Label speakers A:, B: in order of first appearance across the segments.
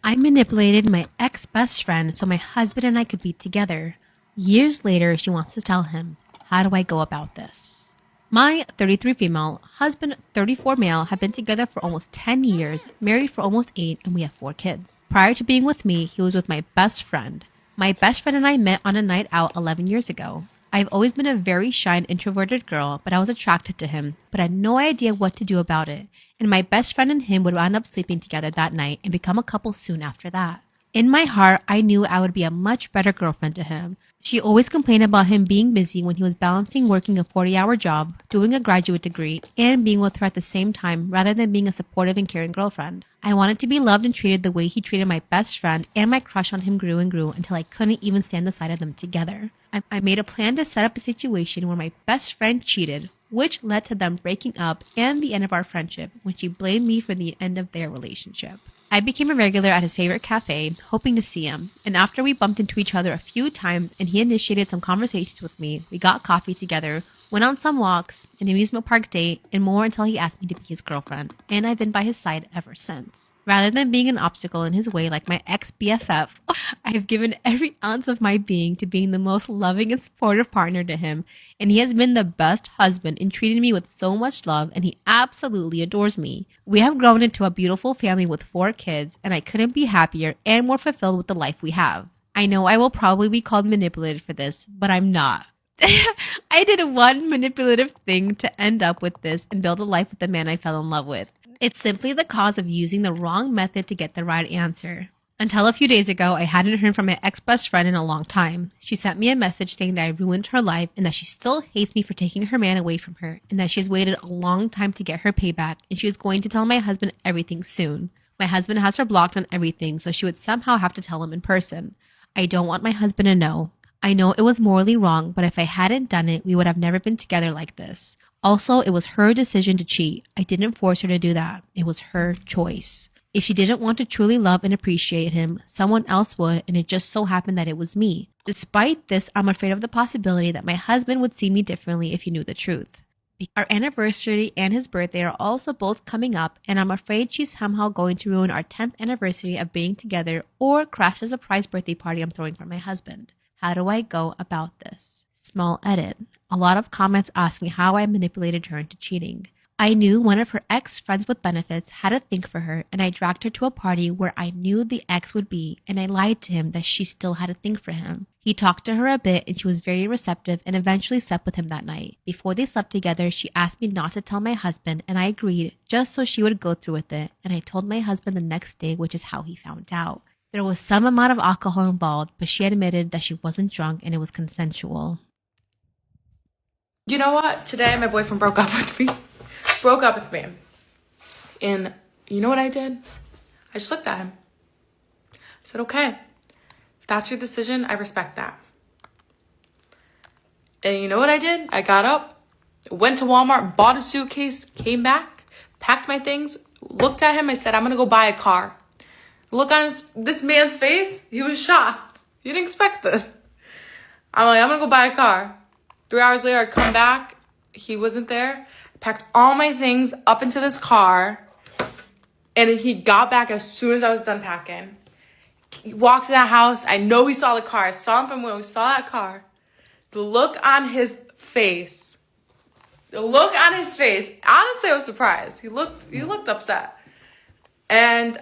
A: I manipulated my ex-best friend so my husband and I could be together. Years later, she wants to tell him. How do I go about this? My 33 female, husband 34 male have been together for almost 10 years, married for almost 8, and we have 4 kids. Prior to being with me, he was with my best friend. My best friend and I met on a night out 11 years ago. I've always been a very shy and introverted girl, but I was attracted to him, but I had no idea what to do about it. And my best friend and him would end up sleeping together that night and become a couple soon after that. In my heart, I knew I would be a much better girlfriend to him. She always complained about him being busy when he was balancing working a 40-hour job, doing a graduate degree, and being with her at the same time rather than being a supportive and caring girlfriend. I wanted to be loved and treated the way he treated my best friend, and my crush on him grew and grew until I couldn't even stand the sight of them together. I made a plan to set up a situation where my best friend cheated, which led to them breaking up and the end of our friendship when she blamed me for the end of their relationship. I became a regular at his favorite cafe, hoping to see him, and after we bumped into each other a few times and he initiated some conversations with me, we got coffee together, went on some walks, an amusement park date, and more until he asked me to be his girlfriend, and I've been by his side ever since. Rather than being an obstacle in his way like my ex-BFF, I have given every ounce of my being to being the most loving and supportive partner to him, and he has been the best husband and treated me with so much love, and he absolutely adores me. We have grown into a beautiful family with 4 kids, and I couldn't be happier and more fulfilled with the life we have. I know I will probably be called manipulated for this, but I'm not. I did one manipulative thing to end up with this and build a life with the man I fell in love with. It's simply the cause of using the wrong method to get the right answer. Until a few days ago, I hadn't heard from my ex-best friend in a long time. She sent me a message saying that I ruined her life and that she still hates me for taking her man away from her and that she has waited a long time to get her payback and she was going to tell my husband everything soon. My husband has her blocked on everything, so she would somehow have to tell him in person. I don't want my husband to know. I know it was morally wrong, but if I hadn't done it, we would have never been together like this. Also, it was her decision to cheat. I didn't force her to do that. It was her choice. If she didn't want to truly love and appreciate him, someone else would, and it just so happened that it was me. Despite this, I'm afraid of the possibility that my husband would see me differently if he knew the truth. Our anniversary and his birthday are also both coming up, and I'm afraid she's somehow going to ruin our 10th anniversary of being together or crash the surprise birthday party I'm throwing for my husband. How do I go about this? Small edit. A lot of comments asking how I manipulated her into cheating. I knew one of her ex-friends with benefits had a thing for her, and I dragged her to a party where I knew the ex would be, and I lied to him that she still had a thing for him. He talked to her a bit, and she was very receptive and eventually slept with him that night. Before they slept together, she asked me not to tell my husband, and I agreed, just so she would go through with it, and I told my husband the next day, which is how he found out. There was some amount of alcohol involved, but she admitted that she wasn't drunk and it was consensual.
B: You know what? Today my boyfriend broke up with me. And you know what I did? I just looked at him. I said, okay, if that's your decision, I respect that. And you know what I did? I got up, went to Walmart, bought a suitcase, came back, packed my things, looked at him. I said, I'm going to go buy a car. Look on this man's face. He was shocked. He didn't expect this. I'm like, I'm going to go buy a car. 3 hours later, I come back. He wasn't there. I packed all my things up into this car. And he got back as soon as I was done packing. He walked in that house. I know he saw the car. I saw him from when we saw that car. The look on his face. Honestly, I was surprised. He looked upset. And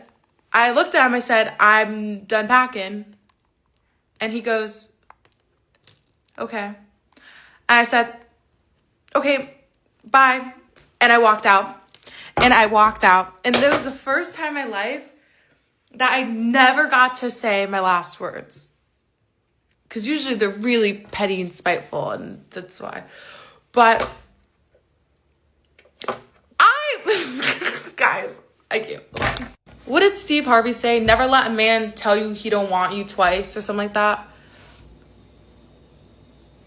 B: I looked at him. I said, I'm done packing. And he goes, okay. And I said, okay, bye. And I walked out. And it was the first time in my life that I never got to say my last words. Because usually they're really petty and spiteful, and that's why. But guys, I can't. What did Steve Harvey say? Never let a man tell you he don't want you twice or something like that.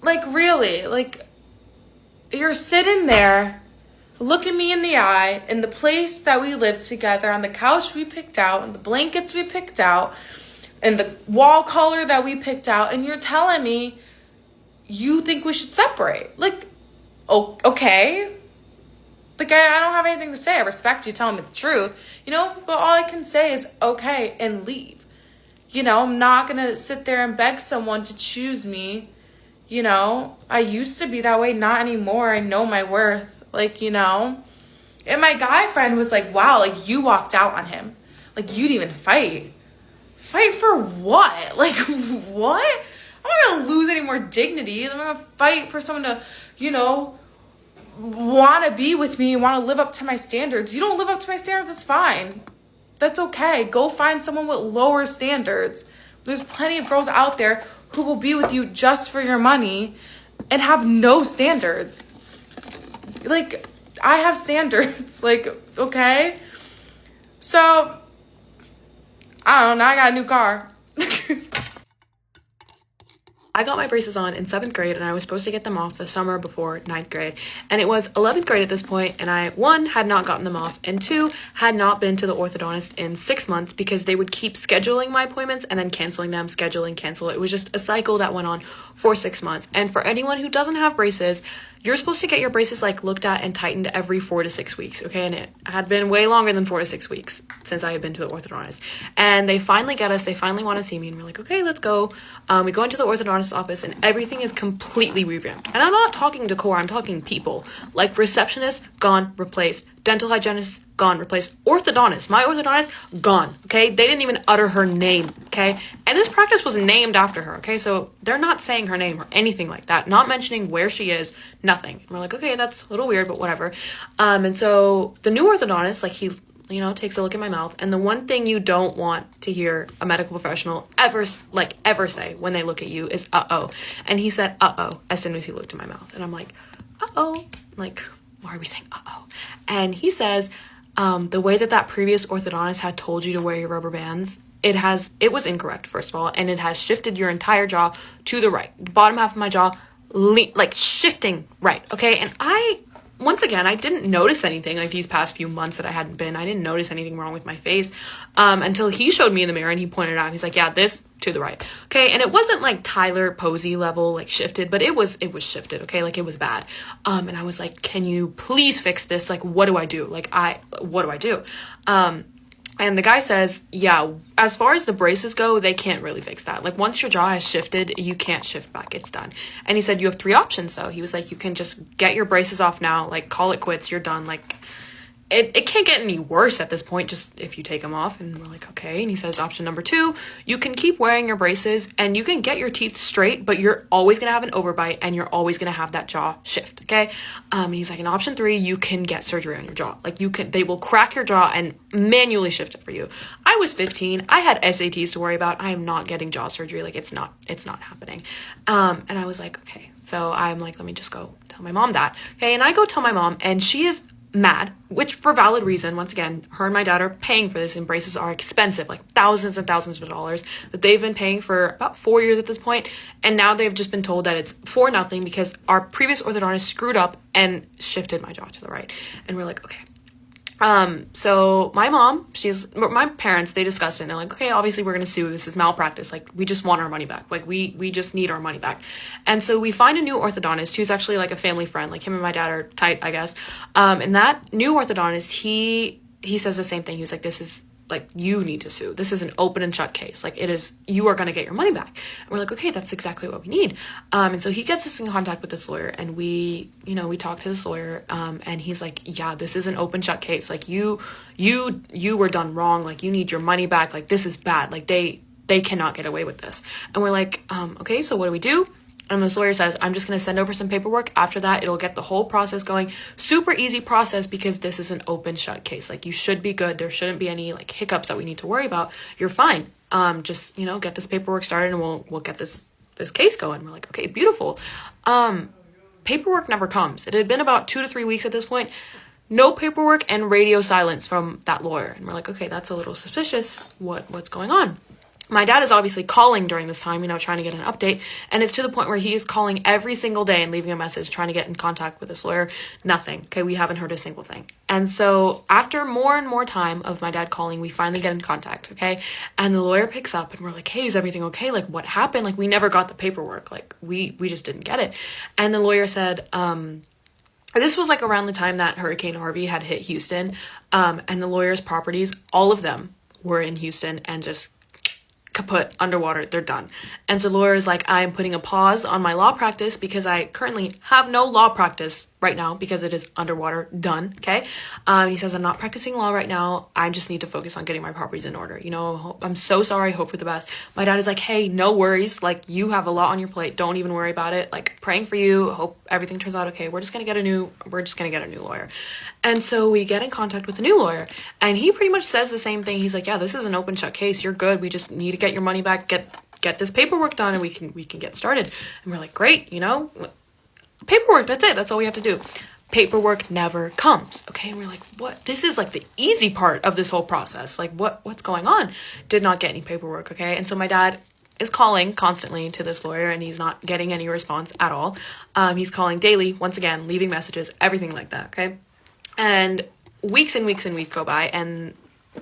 B: Like, really, like, you're sitting there looking me in the eye in the place that we lived together, on the couch we picked out, and the blankets we picked out, and the wall color that we picked out, and you're telling me you think we should separate. Like, oh, okay. Like, I don't have anything to say. I respect you telling me the truth, but all I can say is okay and leave. I'm not going to sit there and beg someone to choose me. I used to be that way, not anymore. I know my worth. And my guy friend was like, wow, like, you walked out on him. Like, you didn't even fight. Fight for what? Like, what? I'm not going to lose any more dignity. I'm going to fight for someone to, want to be with me, want to live up to my standards. You don't live up to my standards, it's fine. That's okay. Go find someone with lower standards. There's plenty of girls out there who will be with you just for your money and have no standards. Like, I have standards. Like, okay? So, I don't know. I got a new car.
C: I got my braces on in 7th grade, and I was supposed to get them off the summer before 9th grade. And it was 11th grade at this point, and I, 1, had not gotten them off, and 2, had not been to the orthodontist in 6 months because they would keep scheduling my appointments and then canceling them, scheduling, cancel. It was just a cycle that went on for 6 months. And for anyone who doesn't have braces, you're supposed to get your braces looked at and tightened every 4 to 6 weeks, okay? And it had been way longer than 4 to 6 weeks since I had been to the orthodontist. And they finally get us, they finally want to see me, and we're like, okay, let's go. We go into the orthodontist office, and everything is completely revamped. And I'm not talking decor, I'm talking people. Like, receptionist, gone, replaced. Dental hygienist, gone, replaced. Orthodontist, my orthodontist, gone, okay? They didn't even utter her name, okay? And this practice was named after her, okay? So they're not saying her name or anything like that, not mentioning where she is, nothing. And we're like, okay, that's a little weird, but whatever. And so the new orthodontist, he takes a look at my mouth, and the one thing you don't want to hear a medical professional ever say when they look at you is uh-oh. And he said uh-oh as soon as he looked at my mouth. And I'm like, uh-oh. Like, why are we saying uh-oh? And he says, the way that previous orthodontist had told you to wear your rubber bands, it was incorrect, first of all, and it has shifted your entire jaw to the right. The bottom half of my jaw, shifting right, okay? And once again, I didn't notice anything these past few months that I didn't notice anything wrong with my face until he showed me in the mirror and he pointed it out. He's like, yeah, this to the right. Okay. And it wasn't Tyler Posey level, shifted, but it was shifted. Okay. It was bad. And I was like, can you please fix this? What do I do? What do I do? And the guy says, yeah, as far as the braces go, they can't really fix that. Once your jaw has shifted, you can't shift back. It's done. And he said, you have 3 options, though. He was like, you can just get your braces off now. Call it quits. You're done. It can't get any worse at this point, just if you take them off. And we're like, okay. And he says, option number 2, you can keep wearing your braces and you can get your teeth straight, but you're always going to have an overbite and you're always going to have that jaw shift. Okay. And he's like, in option 3, you can get surgery on your jaw. They will crack your jaw and manually shift it for you. I was 15. I had SATs to worry about. I am not getting jaw surgery. It's not happening. And I was like, okay. So I'm like, let me just go tell my mom that. Okay. And I go tell my mom, and she is mad, which for valid reason. Once again, her and my dad are paying for this, and braces are expensive, thousands and thousands of dollars that they've been paying for about 4 years at this point, and now they've just been told that it's for nothing because our previous orthodontist screwed up and shifted my jaw to the right. And we're like, okay. So my mom, my parents, they discussed it, and they're like, okay, obviously we're going to sue. This is malpractice. We just want our money back. We just need our money back. And so we find a new orthodontist who's actually a family friend. Him and my dad are tight, I guess. And that new orthodontist, he says the same thing. He was like, this is you need to sue. This is an open and shut case. It is, you are going to get your money back. And we're like, okay, that's exactly what we need. And so he gets us in contact with this lawyer, and we talk to this lawyer, and he's like, yeah, this is an open shut case. You were done wrong. You need your money back. This is bad. They cannot get away with this. And we're like, okay, so what do we do? And this lawyer says, I'm just going to send over some paperwork. After that, it'll get the whole process going. Super easy process because this is an open shut case. You should be good. There shouldn't be any hiccups that we need to worry about. You're fine. Just, get this paperwork started, and we'll get this case going. We're like, okay, beautiful. Paperwork never comes. It had been about 2 to 3 weeks at this point. No paperwork and radio silence from that lawyer. And we're like, okay, that's a little suspicious. What's going on? My dad is obviously calling during this time, trying to get an update. And it's to the point where he is calling every single day and leaving a message, trying to get in contact with this lawyer. Nothing. Okay, we haven't heard a single thing. And so after more and more time of my dad calling, we finally get in contact, okay? And the lawyer picks up, and we're like, hey, is everything okay? What happened? We never got the paperwork. We just didn't get it. And the lawyer said, this was like around the time that Hurricane Harvey had hit Houston, and the lawyer's properties, all of them were in Houston and just kaput, underwater, they're done. And so the lawyer is like, I'm putting a pause on my law practice because I currently have no law practice right now because it is underwater, done, okay? He says, I'm not practicing law right now. I just need to focus on getting my properties in order. You know, I'm so sorry, hope for the best. My dad is like, hey, no worries. Like, you have a lot on your plate. Don't even worry about it. Like, praying for you. Hope everything turns out okay. We're just gonna get a new lawyer. And so we get in contact with a new lawyer, and he pretty much says the same thing. He's like, yeah, this is an open shut case. You're good. We just need to get your money back, get this paperwork done, and we can get started. And we're like, great, you know, paperwork, that's it, that's all we have to do. Paperwork never comes, okay? And we're like, what? This is like the easy part of this whole process. Like, what's going on? Did not get any paperwork, okay? And so my dad is calling constantly to this lawyer, and he's not getting any response at all. He's calling daily, once again, leaving messages, everything like that, okay? And weeks and weeks and weeks go by, and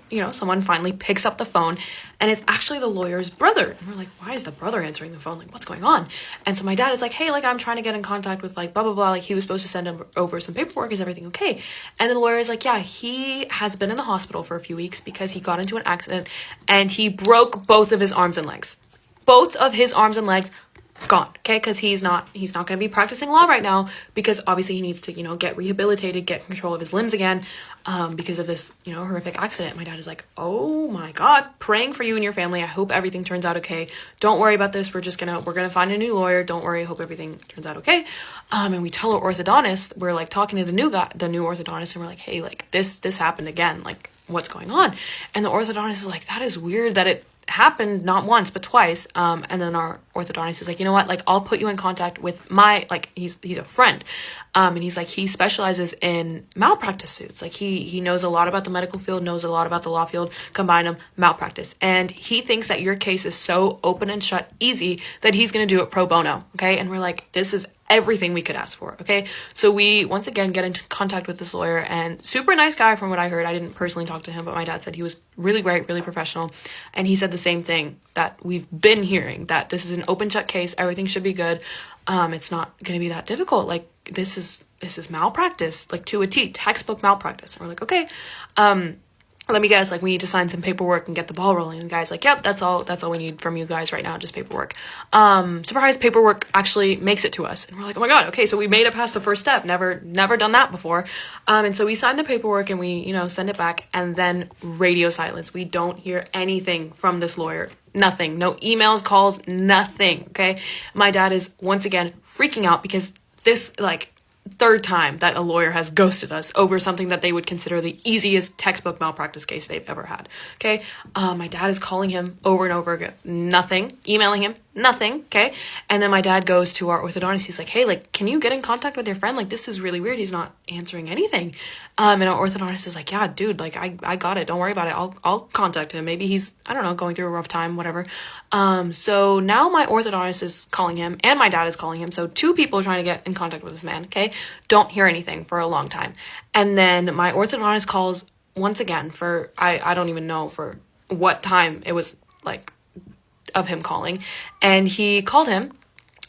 C: you know, someone finally picks up the phone, and it's actually the lawyer's brother. And we're like, why is the brother answering the phone? Like, what's going on? And so my dad is like, hey, like, I'm trying to get in contact with, like, blah, blah, blah. Like, he was supposed to send him over some paperwork. Is everything okay? And the lawyer is like, yeah, he has been in the hospital for a few weeks because he got into an accident, and he broke both of his arms and legs. Both of his arms and legs gone, okay? Because he's not going to be practicing law right now because obviously he needs to, you know, get rehabilitated, get control of his limbs again, because of this, you know, horrific accident. My dad is like, oh my God, praying for you and your family. I hope everything turns out okay. Don't worry about this. We're gonna find a new lawyer. Don't worry. Hope everything turns out okay. And we tell our orthodontist, we're like talking to the new orthodontist, and we're like, hey, like this happened again. Like, what's going on? And the orthodontist is like, that is weird that it happened not once but twice. And then our orthodontist is like, you know what, like, I'll put you in contact with my, like, he's a friend, and he's like, he specializes in malpractice suits. Like, he knows a lot about the medical field, knows a lot about the law field, combine them, malpractice, and he thinks that your case is so open and shut easy that he's gonna do it pro bono, okay? And we're like, this is everything we could ask for, okay? So we once again get into contact with this lawyer, and super nice guy from what I heard. I didn't personally talk to him, but my dad said he was really great, really professional, and he said the same thing that we've been hearing, that this is an open shut case, everything should be good. It's not going to be that difficult. Like, this is malpractice, like, to a T, textbook malpractice. And we're like, okay, let me guess, like, we need to sign some paperwork and get the ball rolling. And the guy's like, yep, that's all we need from you guys right now, just paperwork. Surprise, paperwork actually makes it to us. And we're like, oh my God, okay, so we made it past the first step. Never done that before. And so we signed the paperwork, and we, you know, send it back, and then radio silence. We don't hear anything from this lawyer. Nothing. No emails, calls, nothing, okay? My dad is, once again, freaking out because this, like, third time that a lawyer has ghosted us over something that they would consider the easiest textbook malpractice case they've ever had, okay? My dad is calling him over and over again, nothing, emailing him, nothing, okay? And then my dad goes to our orthodontist. He's like, hey, like, can you get in contact with your friend? Like, this is really weird. He's not answering anything. And our orthodontist is like, yeah, dude, like, I got it. Don't worry about it. I'll contact him. Maybe he's, I don't know, going through a rough time, whatever. So now my orthodontist is calling him, and my dad is calling him. So two people are trying to get in contact with this man, okay? Don't hear anything for a long time. And then my orthodontist calls once again for, I don't even know for what time it was, like, of him calling. And he called him,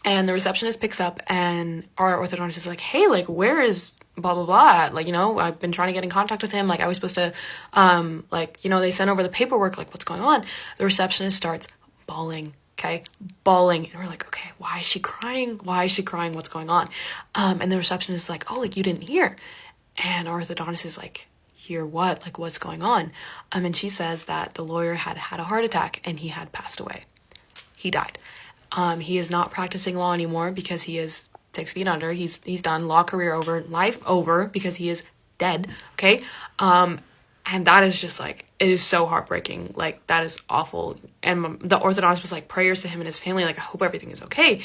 C: and the receptionist picks up, and our orthodontist is like, hey, like, where is blah, blah, blah? Like, you know, I've been trying to get in contact with him. Like, I was supposed to, like, you know, they sent over the paperwork. Like, what's going on? The receptionist starts bawling. Okay, bawling. And we're like, okay, why is she crying? What's going on? And the receptionist is like, oh, like, you didn't hear. And our orthodontist is like, hear what? Like, what's going on? And she says that the lawyer had a heart attack, and he had passed away. He died. He is not practicing law anymore because he is 6 feet under. He's done, law career over, life over, because he is dead. Okay. And that is just, like, it is so heartbreaking. Like, that is awful. And the orthodontist was like, prayers to him and his family. Like, I hope everything is okay.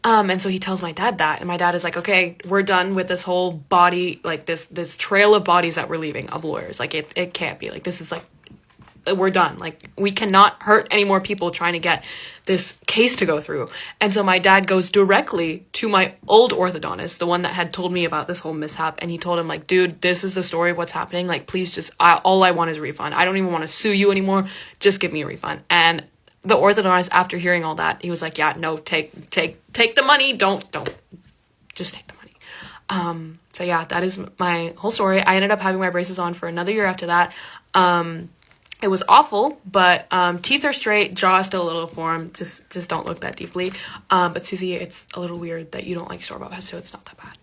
C: And so he tells my dad that, and my dad is like, okay, we're done with this whole body, like, this trail of bodies that we're leaving of lawyers. Like, it can't be. Like, this is, like, we're done. Like, we cannot hurt any more people trying to get this case to go through. And so my dad goes directly to my old orthodontist, the one that had told me about this whole mishap, and he told him, like, dude, this is the story of what's happening. Like, please just, all I want is a refund. I don't even want to sue you anymore. Just give me a refund. And the orthodontist, after hearing all that, he was like, yeah, no, take the money. Don't just take the money. So yeah, that is my whole story. I ended up having my braces on for another year after that. It was awful, but teeth are straight, jaw is still a little deformed. Just don't look that deeply. But Susie, it's a little weird that you don't like store-bought pets, so it's not that bad.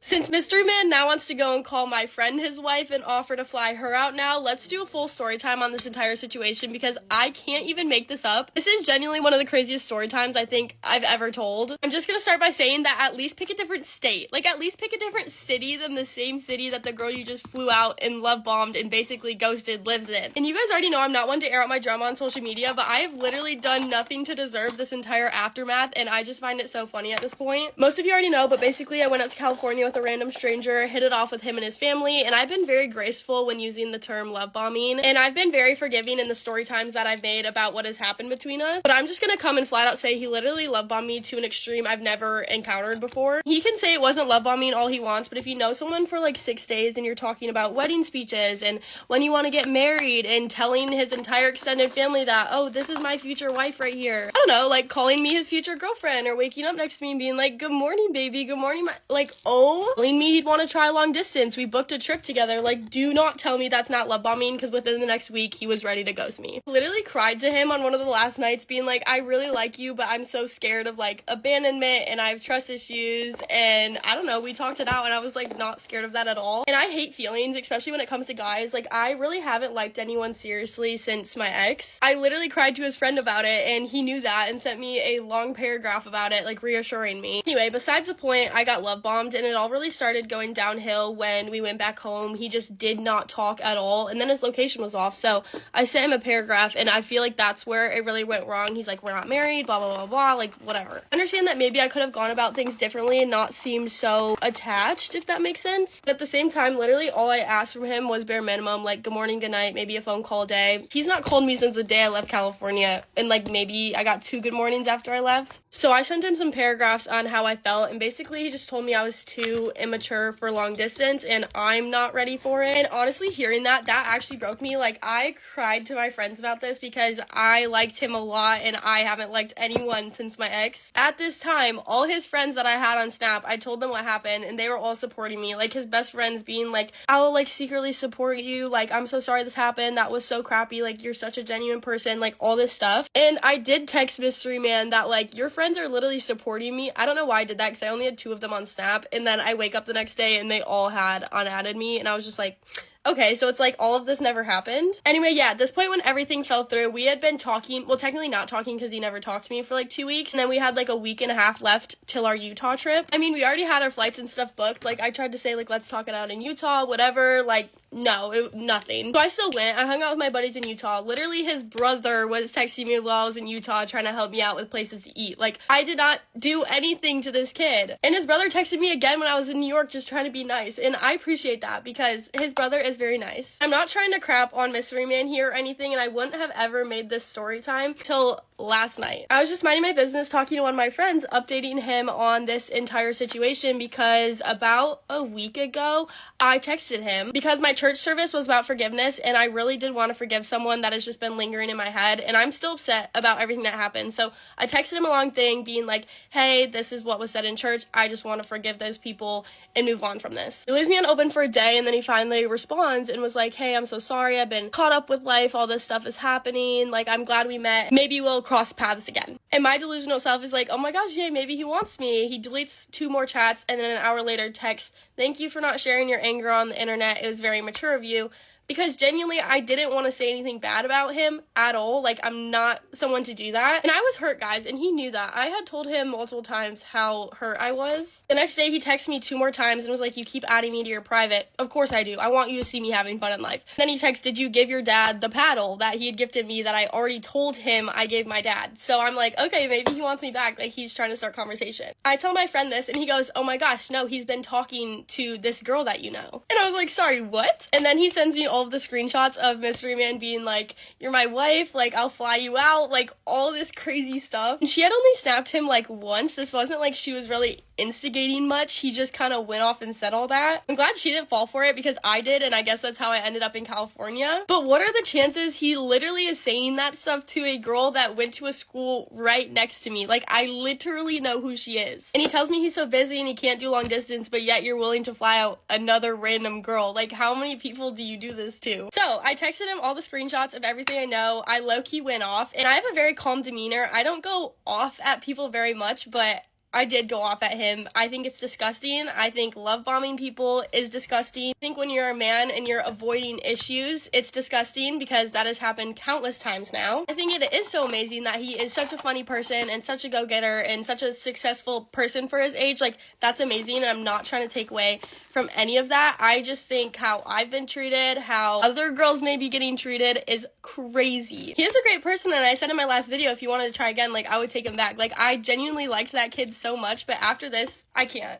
D: Since Mystery Man now wants to go and call my friend his wife and offer to fly her out now, let's do a full story time on this entire situation because I can't even make this up. This is genuinely one of the craziest story times I think I've ever told. I'm just gonna start by saying that at least pick a different state. Like, at least pick a different city than the same city that the girl you just flew out and love bombed and basically ghosted lives in. And you guys already know I'm not one to air out my drama on social media, but I have literally done nothing to deserve this entire aftermath, and I just find it so funny at this point. Most of you already know, but basically I went out to California with a random stranger, hit it off with him and his family, and I've been very graceful when using the term love bombing, and I've been very forgiving in the story times that I've made about what has happened between us, but I'm just gonna come and flat out say he literally love bombed me to an extreme I've never encountered before. He can say it wasn't love bombing all he wants, but if you know someone for like 6 days and you're talking about wedding speeches and when you want to get married and telling his entire extended family that, oh, this is my future wife right here. I don't know, like calling me his future girlfriend or waking up next to me and being like, good morning, baby, good morning, like, oh, telling me he'd want to try long distance. We booked a trip together. Like, do not tell me that's not love bombing, because within the next week, he was ready to ghost me. Literally cried to him on one of the last nights being like, I really like you, but I'm so scared of like abandonment and I have trust issues, and I don't know, we talked it out and I was like not scared of that at all. And I hate feelings, especially when it comes to guys. Like, I really haven't liked anyone seriously since my ex. I literally cried to his friend about it and he knew that and sent me a long paragraph about it, like reassuring me. Anyway, besides the point, I got love bombed and it all really started going downhill when we went back home. He just did not talk at all, and then his location was off, so I sent him a paragraph, and I feel like that's where it really went wrong. He's like, we're not married, blah blah blah blah, like whatever. I understand that maybe I could have gone about things differently and not seemed so attached, if that makes sense, but at the same time, literally all I asked from him was bare minimum, like good morning, good night, maybe a phone call a day. He's not called me since the day I left California, and like maybe I got 2 good mornings after I left. So I sent him some paragraphs on how I felt, and basically he just told me I was too immature for long distance and I'm not ready for it. And honestly, hearing that actually broke me. Like, I cried to my friends about this because I liked him a lot and I haven't liked anyone since my ex. At this time, all his friends that I had on Snap, I told them what happened and they were all supporting me. Like, his best friends being like, I'll like secretly support you, like, I'm so sorry this happened, that was so crappy, like, you're such a genuine person, like all this stuff. And I did text Mystery Man that like, your friends are literally supporting me. I don't know why I did that because I only had 2 of them on Snap, and then I wake up the next day and they all had unadded me, and I was just like, okay, so it's like all of this never happened. Anyway, yeah, at this point when everything fell through, we had been talking, well, technically not talking because he never talked to me for like 2 weeks, and then we had like a week and a half left till our Utah trip. I mean, we already had our flights and stuff booked. Like, I tried to say, like, let's talk it out in Utah, whatever, like, no, nothing. So I still went. I hung out with my buddies in Utah. Literally, his brother was texting me while I was in Utah trying to help me out with places to eat. Like, I did not do anything to this kid. And his brother texted me again when I was in New York just trying to be nice. And I appreciate that because his brother is very nice. I'm not trying to crap on Mystery Man here or anything, and I wouldn't have ever made this story time till last night. I was just minding my business, talking to one of my friends, updating him on this entire situation because about a week ago, I texted him because my church service was about forgiveness, and I really did want to forgive someone that has just been lingering in my head, and I'm still upset about everything that happened. So I texted him a long thing being like, hey, this is what was said in church. I just want to forgive those people and move on from this. He leaves me unopened for a day, and then he finally responds and was like, hey, I'm so sorry. I've been caught up with life. All this stuff is happening. Like, I'm glad we met. Maybe we'll cross paths again. And my delusional self is like, oh my gosh, yeah, maybe he wants me. He deletes 2 more chats, and then an hour later texts, thank you for not sharing your anger on the internet. It was very mature of you. Because genuinely, I didn't want to say anything bad about him at all. Like, I'm not someone to do that. And I was hurt, guys, and he knew that. I had told him multiple times how hurt I was. The next day, he texted me 2 more times and was like, you keep adding me to your private. Of course I do. I want you to see me having fun in life. Then he texted, did you give your dad the paddle that he had gifted me that I already told him I gave my dad? So I'm like, okay, maybe he wants me back. Like, he's trying to start conversation. I tell my friend this, and he goes, oh my gosh, no, he's been talking to this girl that you know. And I was like, sorry, what? And then he sends me all all of the screenshots of Mystery Man being like, "You're my wife, like, I'll fly you out," like, all this crazy stuff. And she had only snapped him, like, once. This wasn't like she was really instigating much. He just kind of went off and said all that. I'm glad she didn't fall for it because I did, and I guess that's how I ended up in California. But what are the chances he literally is saying that stuff to a girl that went to a school right next to me? Like, I literally know who she is. And he tells me he's so busy and he can't do long distance, but yet you're willing to fly out another random girl. Like, how many people do you do this to? So I texted him all the screenshots of everything I know. I low-key went off, and I have a very calm demeanor. I don't go off at people very much, but I did go off at him. I think it's disgusting. I think love bombing people is disgusting. I think when you're a man and you're avoiding issues, it's disgusting because that has happened countless times now. I think it is so amazing that he is such a funny person and such a go-getter and such a successful person for his age. Like, that's amazing, and I'm not trying to take away from any of that. I just think how I've been treated, how other girls may be getting treated is crazy. He is a great person, and I said in my last video, if you wanted to try again, like, I would take him back. Like, I genuinely liked that kid so much, but after this, I can't.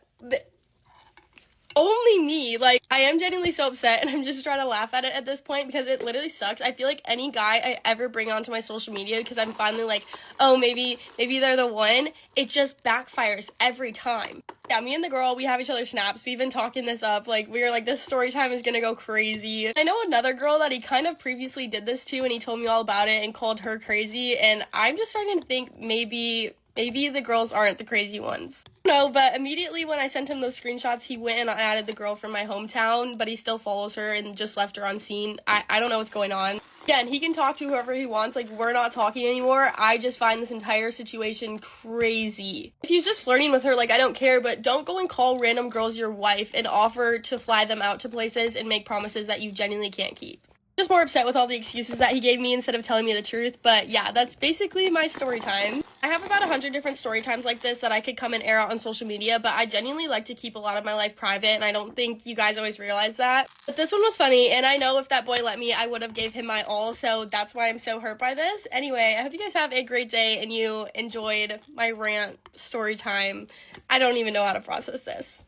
D: Only me. Like, I am genuinely so upset, and I'm just trying to laugh at it at this point because it literally sucks. I feel like any guy I ever bring onto my social media because I'm finally like, oh, maybe they're the one, it just backfires every time. Yeah, me and the girl, we have each other's snaps. We've been talking this up. Like, we were like, this story time is gonna go crazy. I know another girl that he kind of previously did this to, and he told me all about it and called her crazy, and I'm just starting to think maybe the girls aren't the crazy ones. No, but immediately when I sent him those screenshots, he went and added the girl from my hometown, but he still follows her and just left her on scene. I don't know what's going on. Again, he can talk to whoever he wants. Like, we're not talking anymore. I just find this entire situation crazy. If he's just flirting with her, like, I don't care, but don't go and call random girls your wife and offer to fly them out to places and make promises that you genuinely can't keep. Just more upset with all the excuses that he gave me instead of telling me the truth. But yeah, that's basically my story time. I have about 100 different story times like this that I could come and air out on social media, but I genuinely like to keep a lot of my life private, and I don't think you guys always realize that. But this one was funny, and I know if that boy let me, I would have gave him my all, so that's why I'm so hurt by this. Anyway, I hope you guys have a great day and you enjoyed my rant story time. I don't even know how to process this.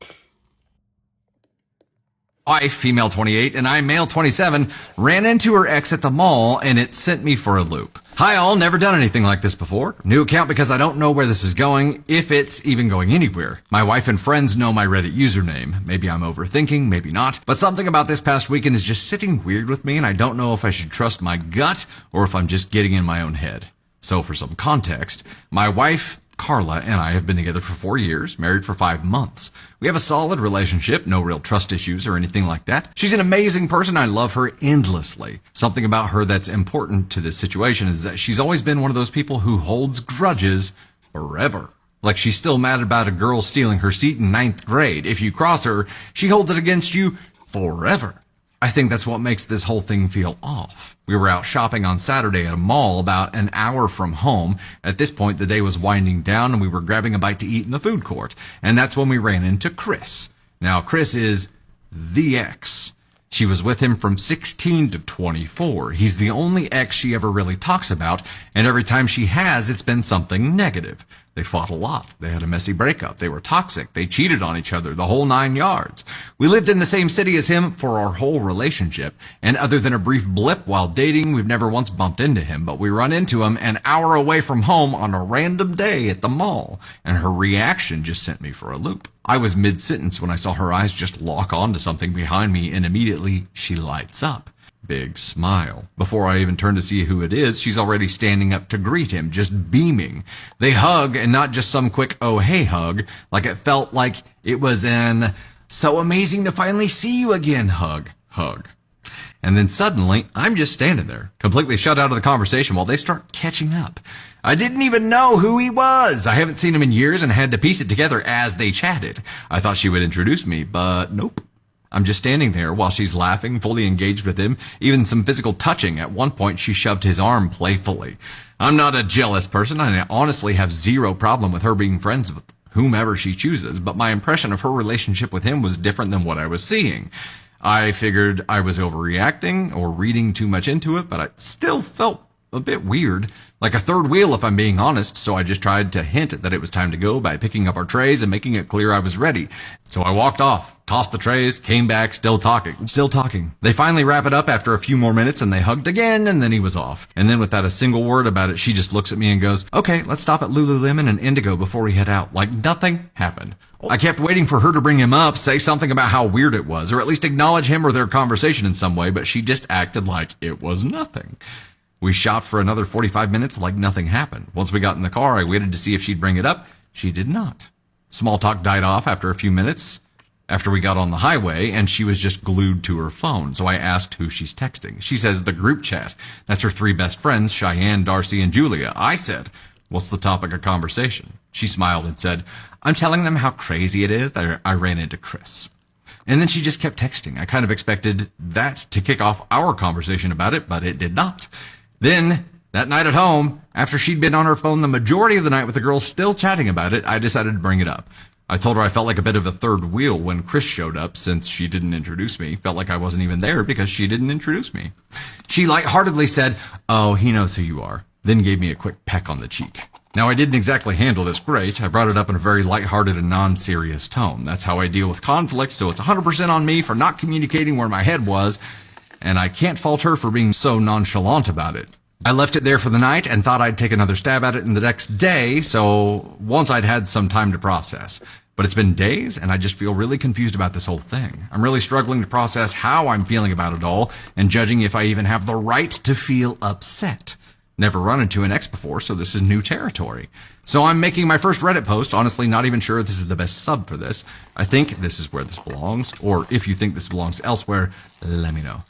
E: I, female 28, and I, male 27, ran into her ex at the mall, and it sent me for a loop. Hi all, never done anything like this before. New account because I don't know where this is going, if it's even going anywhere. My wife and friends know my Reddit username. Maybe I'm overthinking, maybe not. But something about this past weekend is just sitting weird with me, and I don't know if I should trust my gut or if I'm just getting in my own head. So for some context, my wife, Carla, and I have been together for 4 years, married for 5 months. We have a solid relationship, no real trust issues or anything like that. She's an amazing person. I love her endlessly. Something about her that's important to this situation is that she's always been one of those people who holds grudges forever. Like, she's still mad about a girl stealing her seat in 9th grade. If you cross her, she holds it against you forever. I think that's what makes this whole thing feel off. We were out shopping on Saturday at a mall about an hour from home. At this point, the day was winding down and we were grabbing a bite to eat in the food court. And that's when we ran into Chris. Now, Chris is the ex. She was with him from 16 to 24. He's the only ex she ever really talks about, and every time she has, it's been something negative. They fought a lot. They had a messy breakup. They were toxic. They cheated on each other, the whole 9 yards. We lived in the same city as him for our whole relationship, and other than a brief blip while dating, we've never once bumped into him, but we run into him an hour away from home on a random day at the mall, and her reaction just sent me for a loop. I was mid-sentence when I saw her eyes just lock onto something behind me, and immediately she lights up. Big smile. Before I even turn to see who it is, she's already standing up to greet him, just beaming. They hug, and not just some quick oh hey hug, like it felt like it was an so amazing to finally see you again hug. And then suddenly, I'm just standing there, completely shut out of the conversation while they start catching up. I didn't even know who he was. I haven't seen him in years and had to piece it together as they chatted. I thought she would introduce me, but nope. I'm just standing there while she's laughing, fully engaged with him, even some physical touching. At one point, she shoved his arm playfully. I'm not a jealous person, and I honestly have zero problem with her being friends with whomever she chooses, but my impression of her relationship with him was different than what I was seeing. I figured I was overreacting or reading too much into it, but I still felt a bit weird, like a third wheel if I'm being honest, so I just tried to hint that it was time to go by picking up our trays and making it clear I was ready. So I walked off, tossed the trays, came back, still talking. They finally wrap it up after a few more minutes and they hugged again, and then he was off. And then without a single word about it, she just looks at me and goes, okay, let's stop at Lululemon and Indigo before we head out. Like nothing happened. I kept waiting for her to bring him up, say something about how weird it was, or at least acknowledge him or their conversation in some way, but she just acted like it was nothing. We shopped for another 45 minutes like nothing happened. Once we got in the car, I waited to see if she'd bring it up. She did not. Small talk died off after a few minutes after we got on the highway, and she was just glued to her phone. So I asked who she's texting. She says the group chat. That's her 3 best friends, Cheyenne, Darcy, and Julia. I said, what's the topic of conversation? She smiled and said, I'm telling them how crazy it is that I ran into Chris. And then she just kept texting. I kind of expected that to kick off our conversation about it, but it did not. Then, that night at home, after she'd been on her phone the majority of the night with the girls still chatting about it, I decided to bring it up. I told her I felt like a bit of a third wheel when Chris showed up since she didn't introduce me. Felt like I wasn't even there because she didn't introduce me. She lightheartedly said, oh, he knows who you are. Then gave me a quick peck on the cheek. Now, I didn't exactly handle this great. I brought it up in a very lighthearted and non-serious tone. That's how I deal with conflict, so it's 100% on me for not communicating where my head was, and I can't fault her for being so nonchalant about it. I left it there for the night and thought I'd take another stab at it in the next day, so once I'd had some time to process. But it's been days, and I just feel really confused about this whole thing. I'm really struggling to process how I'm feeling about it all, and judging if I even have the right to feel upset. Never run into an ex before, so this is new territory. So I'm making my first Reddit post, honestly not even sure this is the best sub for this. I think this is where this belongs, or if you think this belongs elsewhere, let me know.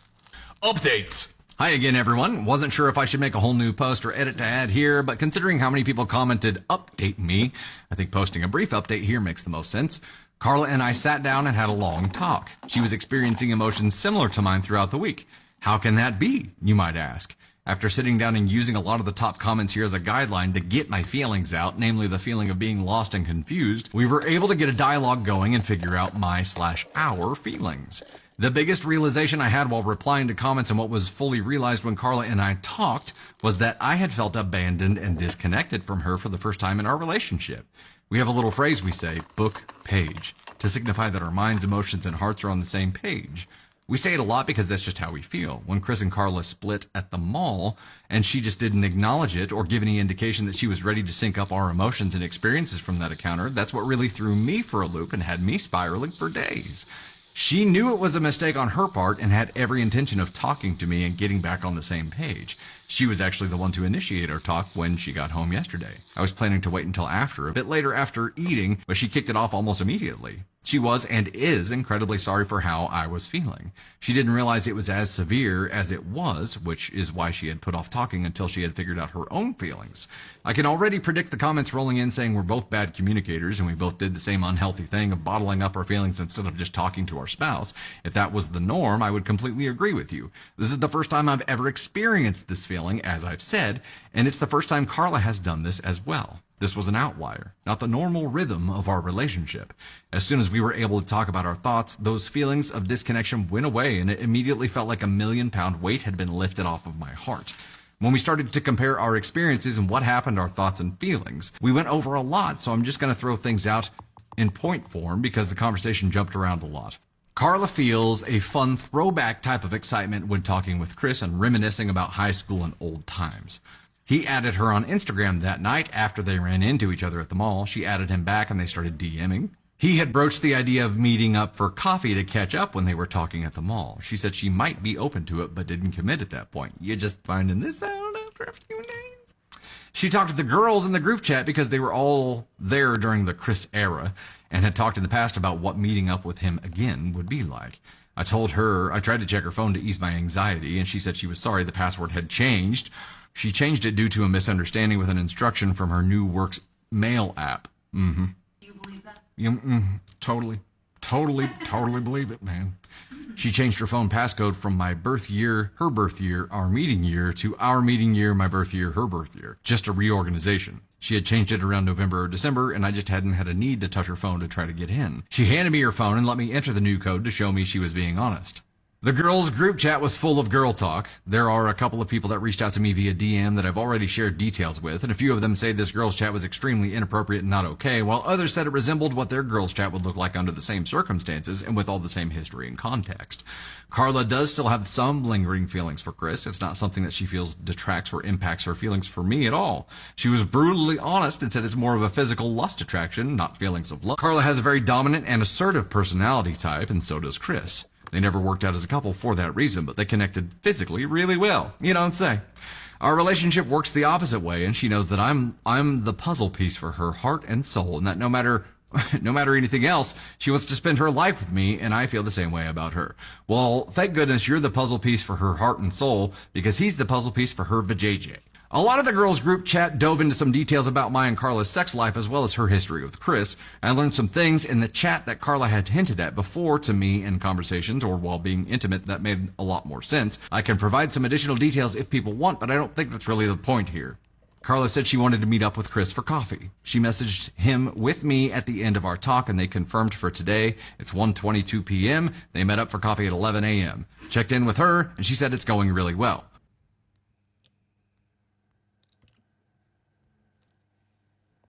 E: Updates! Hi again, everyone. Wasn't sure if I should make a whole new post or edit to add here, but considering how many people commented update me, I think posting a brief update here makes the most sense. Carla and I sat down and had a long talk. She was experiencing emotions similar to mine throughout the week. How can that be, you might ask? After sitting down and using a lot of the top comments here as a guideline to get my feelings out, namely the feeling of being lost and confused, we were able to get a dialogue going and figure out my/our feelings. The biggest realization I had while replying to comments and what was fully realized when Carla and I talked was that I had felt abandoned and disconnected from her for the first time in our relationship. We have a little phrase we say, book page, to signify that our minds, emotions, and hearts are on the same page. We say it a lot because that's just how we feel. When Chris and Carla split at the mall and she just didn't acknowledge it or give any indication that she was ready to sync up our emotions and experiences from that encounter, that's what really threw me for a loop and had me spiraling for days. She knew it was a mistake on her part and had every intention of talking to me and getting back on the same page. She was actually the one to initiate our talk when she got home yesterday. I was planning to wait until after, a bit later after eating, but she kicked it off almost immediately. She was and is incredibly sorry for how I was feeling. She didn't realize it was as severe as it was, which is why she had put off talking until she had figured out her own feelings. I can already predict the comments rolling in saying we're both bad communicators and we both did the same unhealthy thing of bottling up our feelings instead of just talking to our spouse. If that was the norm, I would completely agree with you. This is the first time I've ever experienced this feeling, as I've said, and it's the first time Carla has done this as well. This was an outlier, not the normal rhythm of our relationship. As soon as we were able to talk about our thoughts, those feelings of disconnection went away, and it immediately felt like a 1,000,000-pound weight had been lifted off of my heart. When we started to compare our experiences and what happened, our thoughts and feelings, we went over a lot, so I'm just going to throw things out in point form because the conversation jumped around a lot. Carla feels a fun throwback type of excitement when talking with Chris and reminiscing about high school and old times. He added her on Instagram that night after they ran into each other at the mall. She added him back and they started DMing. He had broached the idea of meeting up for coffee to catch up when they were talking at the mall. She said she might be open to it, but didn't commit at that point. You just finding this out after a few days? She talked to the girls in the group chat because they were all there during the Chris era and had talked in the past about what meeting up with him again would be like. I told her I tried to check her phone to ease my anxiety, and she said she was sorry the password had changed. She changed it due to a misunderstanding with an instruction from her new work's mail app. Do you believe that? Totally believe it, man. She changed her phone passcode from my birth year, her birth year, our meeting year, to our meeting year, my birth year, her birth year. Just a reorganization. She had changed it around November or December, and I just hadn't had a need to touch her phone to try to get in. She handed me her phone and let me enter the new code to show me she was being honest. The girls' group chat was full of girl talk. There are a couple of people that reached out to me via DM that I've already shared details with, and a few of them say this girls' chat was extremely inappropriate and not okay, while others said it resembled what their girls' chat would look like under the same circumstances and with all the same history and context. Carla does still have some lingering feelings for Chris. It's not something that she feels detracts or impacts her feelings for me at all. She was brutally honest and said it's more of a physical lust attraction, not feelings of love. Carla has a very dominant and assertive personality type, and so does Chris. They never worked out as a couple for that reason, but they connected physically really well. You don't say. Our relationship works the opposite way, and she knows that I'm the puzzle piece for her heart and soul, and that no matter anything else, she wants to spend her life with me, and I feel the same way about her. Well, thank goodness you're the puzzle piece for her heart and soul, because he's the puzzle piece for her vajayjay. A lot of the girls' group chat dove into some details about my and Carla's sex life as well as her history with Chris. I learned some things in the chat that Carla had hinted at before to me in conversations or while being intimate that made a lot more sense. I can provide some additional details if people want, but I don't think that's really the point here. Carla said she wanted to meet up with Chris for coffee. She messaged him with me at the end of our talk, and they confirmed for today. It's 1:22 p.m. They met up for coffee at 11 a.m. Checked in with her, and she said it's going really well.